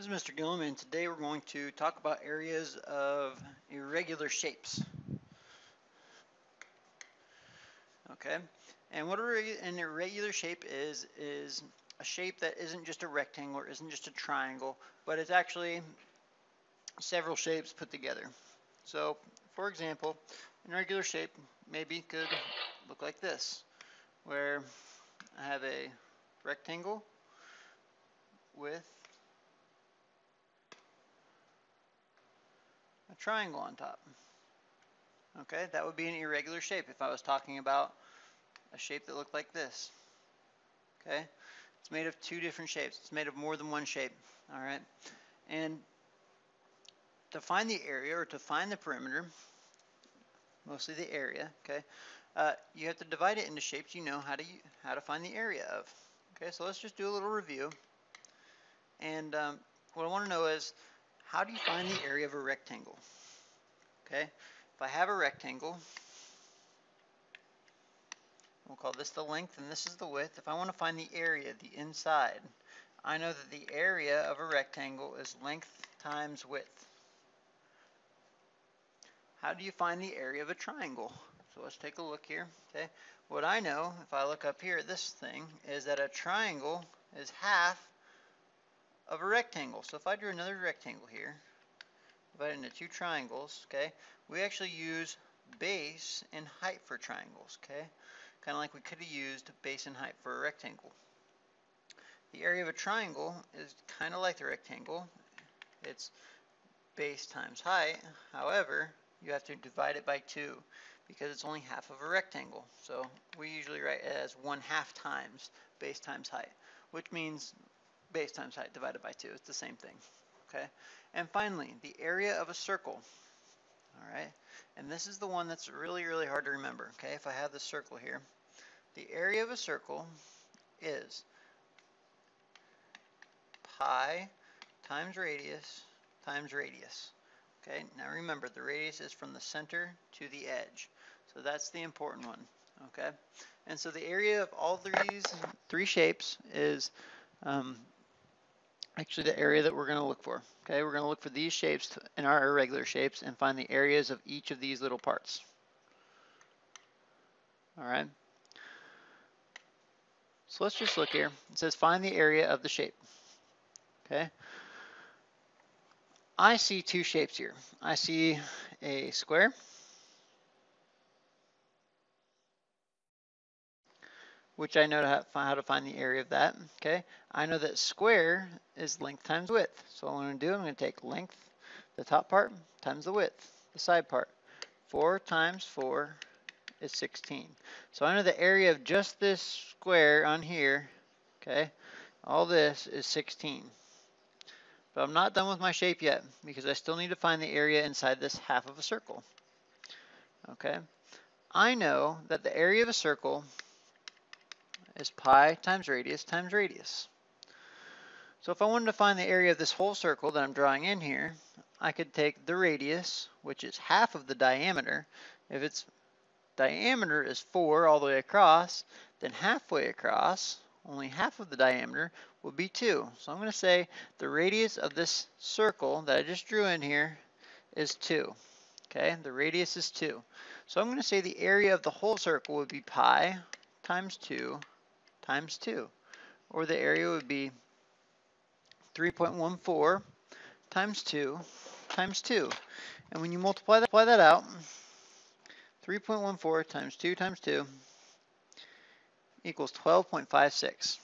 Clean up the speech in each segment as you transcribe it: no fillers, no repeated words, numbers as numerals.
This is Mr. Gillum, and today we're going to talk about areas of irregular shapes. Okay, and what an irregular shape is a shape that isn't just a rectangle or isn't just a triangle, but it's actually several shapes put together. So, for example, an irregular shape maybe could look like this, where I have a rectangle with a triangle on top. Okay, that would be an irregular shape if I was talking about a shape that looked like this. Okay, it's made of two different shapes. It's made of more than one shape. All right, and to find the area or to find the perimeter, mostly the area, okay, you have to divide it into shapes you know how to find the area of. Okay, so let's just do a little review. And what I want to know is, how do you find the area of a rectangle? Okay, if I have a rectangle, we'll call this the length and this is the width. If I want to find the area, the inside, I know that the area of a rectangle is length times width. How do you find the area of a triangle? So let's take a look here. Okay, what I know, if I look up here at this thing, is that a triangle is half of a rectangle. So if I drew another rectangle here, divided into two triangles, okay, we actually use base and height for triangles, okay, kind of like we could have used base and height for a rectangle. The area of a triangle is kind of like the rectangle. It's base times height. However, you have to divide it by 2 because it's only half of a rectangle. So we usually write it as 1/2 times base times height, which means base times height divided by 2. It's the same thing. Okay. And finally, the area of a circle. All right. And this is the one that's really, really hard to remember. Okay. If I have this circle here, the area of a circle is pi times radius times radius. Okay. Now remember, the radius is from the center to the edge. So that's the important one. Okay. And so the area of all these three shapes is actually the area that we're going to look for. Okay, we're going to look for these shapes in our irregular shapes and find the areas of each of these little parts. All right. So let's just look here. It says find the area of the shape. Okay. I see two shapes here. I see a square, which I know how to find the area of that. Okay, I know that square is length times width. So what I'm going to do, I'm going to take length, the top part, times the width, the side part. 4 times 4 is 16. So I know the area of just this square on here, okay, all this is 16. But I'm not done with my shape yet because I still need to find the area inside this half of a circle. Okay, I know that the area of a circle is pi times radius times radius. So if I wanted to find the area of this whole circle that I'm drawing in here, I could take the radius, which is half of the diameter. If its diameter is 4 all the way across, then halfway across, only half of the diameter, would be 2. So I'm going to say the radius of this circle that I just drew in here is 2. Okay, the radius is 2. So I'm going to say the area of the whole circle would be pi times 2 times 2, or the area would be 3.14 times 2 times 2. And when you multiply that out, 3.14 times 2 times 2 equals 12.56.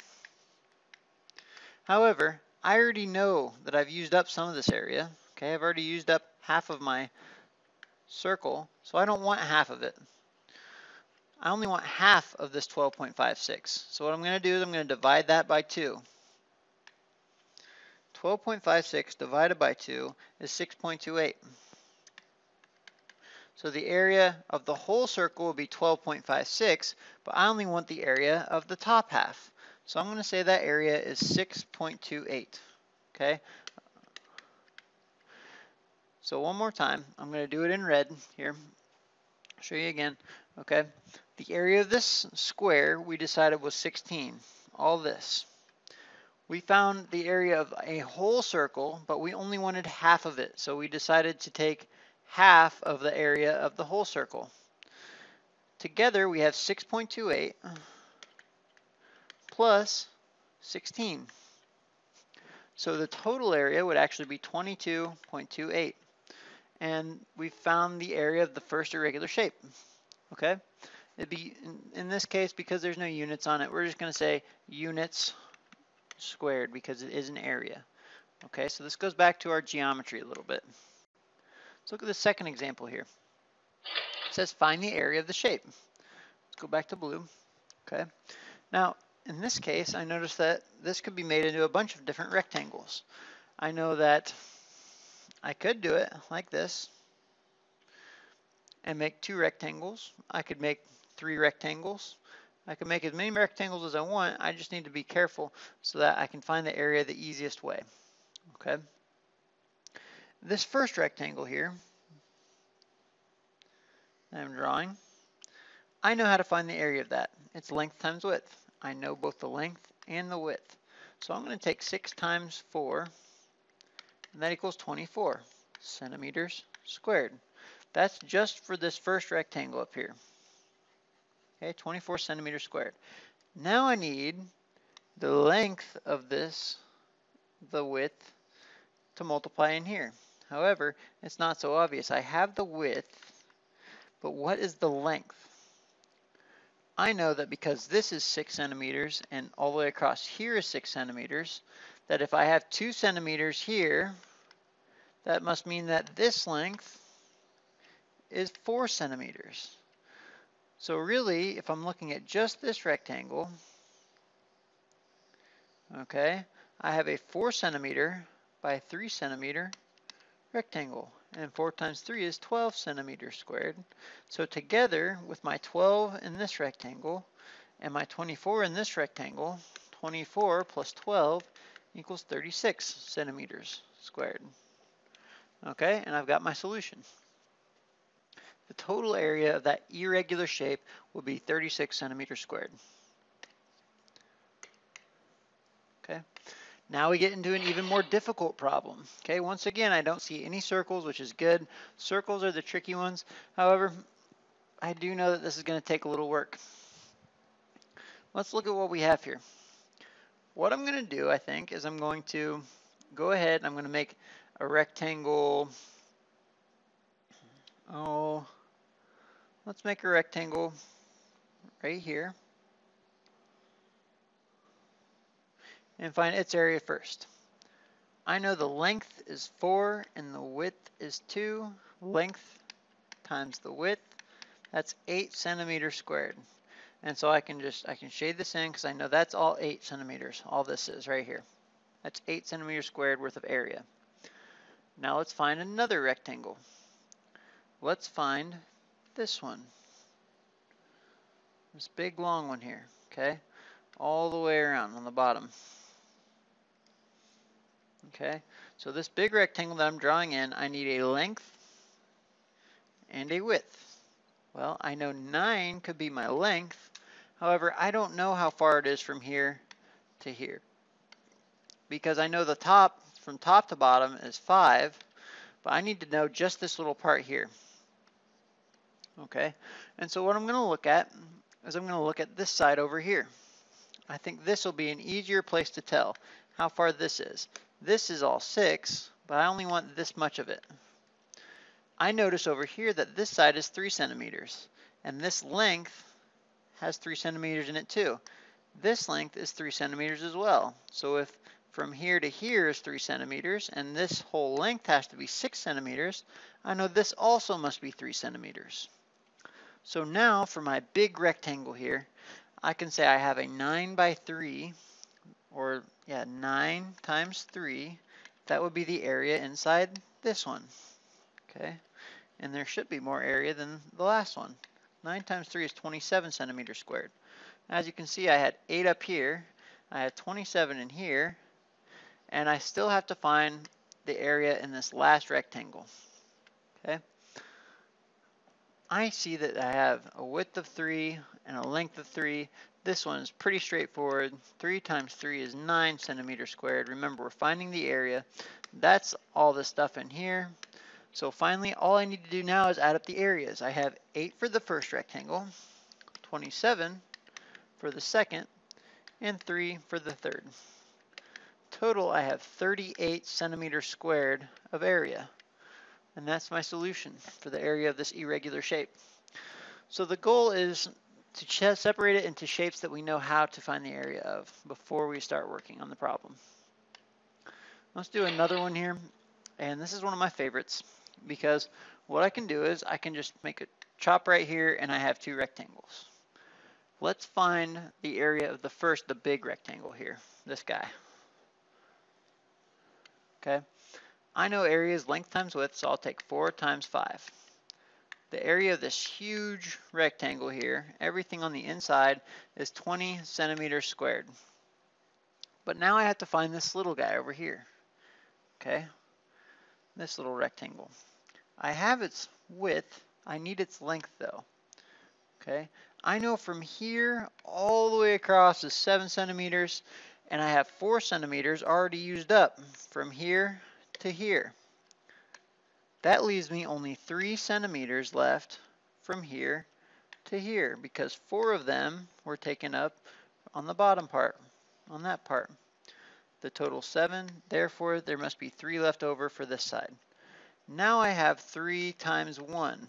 However, I already know that I've used up some of this area. Okay, I've already used up half of my circle, so I don't want half of it. I only want half of this 12.56. So what I'm going to do is I'm going to divide that by 2. 12.56 divided by 2 is 6.28. So the area of the whole circle will be 12.56, but I only want the area of the top half. So I'm going to say that area is 6.28. Okay? So one more time, I'm going to do it in red here. I'll show you again. Okay? The area of this square we decided was 16, all this. We found the area of a whole circle, but we only wanted half of it. So we decided to take half of the area of the whole circle. Together we have 6.28 plus 16. So the total area would actually be 22.28. And we found the area of the first irregular shape. Okay? It'd be, in this case, because there's no units on it, we're just going to say units squared because it is an area. Okay, so this goes back to our geometry a little bit. Let's look at the second example here. It says find the area of the shape. Let's go back to blue. Okay, now in this case I noticed that this could be made into a bunch of different rectangles. I know that I could do it like this and make 2 rectangles. I could make 3 rectangles. I can make as many rectangles as I want. I just need to be careful so that I can find the area the easiest way. Okay. This first rectangle here that I'm drawing, I know how to find the area of that. It's length times width. I know both the length and the width. So I'm going to take 6 times 4, and that equals 24 centimeters squared. That's just for this first rectangle up here. Okay, 24 centimeters squared. Now I need the length of this, the width, to multiply in here. However, it's not so obvious. I have the width, but what is the length? I know that because this is 6 centimeters and all the way across here is 6 centimeters, that if I have 2 centimeters here, that must mean that this length is 4 centimeters. So really, if I'm looking at just this rectangle, okay, I have a 4 centimeter by 3 centimeter rectangle. And 4 times 3 is 12 centimeters squared. So together with my 12 in this rectangle and my 24 in this rectangle, 24 plus 12 equals 36 centimeters squared. Okay, and I've got my solution. The total area of that irregular shape will be 36 centimeters squared. Okay, now we get into an even more difficult problem. Okay, once again, I don't see any circles, which is good. Circles are the tricky ones. However, I do know that this is going to take a little work. Let's look at what we have here. What I'm going to do, I think, is I'm going to go ahead and I'm going to make a rectangle. Let's make a rectangle right here and find its area first. I know the length is 4 and the width is 2. Length times the width, that's 8 centimeters squared. And so I can shade this in because I know that's all 8 centimeters. All this is right here. That's 8 centimeters squared worth of area. Now let's find another rectangle. Let's find this one. This big long one here, okay? All the way around on the bottom. Okay, so this big rectangle that I'm drawing in, I need a length and a width. Well, I know 9 could be my length. However, I don't know how far it is from here to here. Because I know the top, from top to bottom is 5, but I need to know just this little part here. Okay, and so what I'm going to look at is I'm going to look at this side over here. I think this will be an easier place to tell how far this is. This is all 6, but I only want this much of it. I notice over here that this side is 3 centimeters, and this length has 3 centimeters in it too. This length is 3 centimeters as well. So if from here to here is 3 centimeters, and this whole length has to be 6 centimeters, I know this also must be 3 centimeters. So now for my big rectangle here, I can say I have a 9 by 3, or 9 times 3. That would be the area inside this one. Okay, and there should be more area than the last one. 9 times 3 is 27 centimeters squared. As you can see, I had 8 up here, I had 27 in here, and I still have to find the area in this last rectangle. Okay, I see that I have a width of 3 and a length of 3. This one is pretty straightforward. 3 times 3 is 9 centimeters squared. Remember, we're finding the area. That's all the stuff in here. So finally, all I need to do now is add up the areas. I have 8 for the first rectangle, 27 for the second, and 3 for the third. Total, I have 38 centimeters squared of area. And that's my solution for the area of this irregular shape. So the goal is to separate it into shapes that we know how to find the area of before we start working on the problem. Let's do another one here. And this is one of my favorites because what I can do is I can just make a chop right here and I have 2 rectangles. Let's find the area of the big rectangle here, this guy. Okay, I know area is length times width, so I'll take 4 times 5. The area of this huge rectangle here, everything on the inside, is 20 centimeters squared. But now I have to find this little guy over here. Okay, this little rectangle. I have its width, I need its length though. Okay, I know from here all the way across is 7 centimeters, and I have 4 centimeters already used up from here to here. That leaves me only 3 centimeters left from here to here because 4 of them were taken up on the bottom part, on that part. The total 7, therefore there must be 3 left over for this side. Now I have 3 times 1,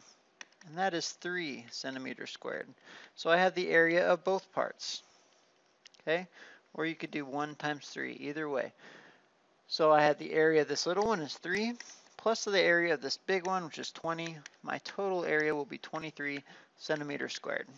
and that is 3 centimeters squared. So I have the area of both parts. Okay, or you could do 1 times 3, either way. So I have the area of this little one is 3, plus the area of this big one, which is 20. My total area will be 23 centimeters squared.